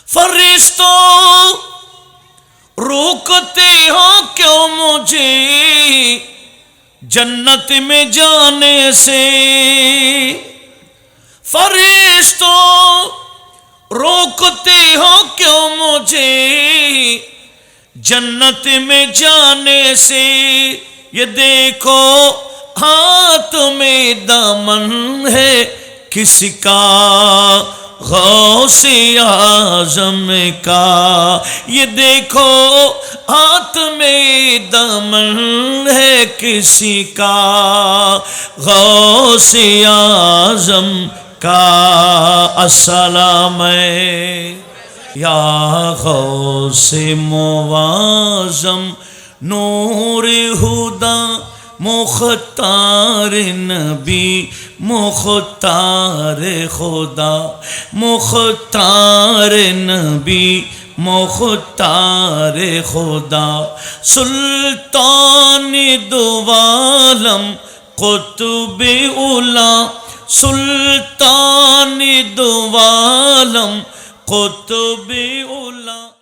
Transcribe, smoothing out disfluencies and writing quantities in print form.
फरिश्तों रोकते हो क्यों मुझे जन्नत में जाने से। फरिश्तों रोकते हो क्यों मुझे जन्नत में जाने से। ये देखो हाथ में दामन है किसका, गौसे आज़म का। ये देखो हाथ में दामन है किसी का, गौसे आज़म का। अस्सलाम या गौसे मुआज़्ज़म नूर हुदा मुख्तार नबी मुख्तार खुदा। मुख्तार नबी मुख्तार खुदा। सुल्तान दो आलम कुतुब उला। सुल्तान दो आलम कुतुब उला।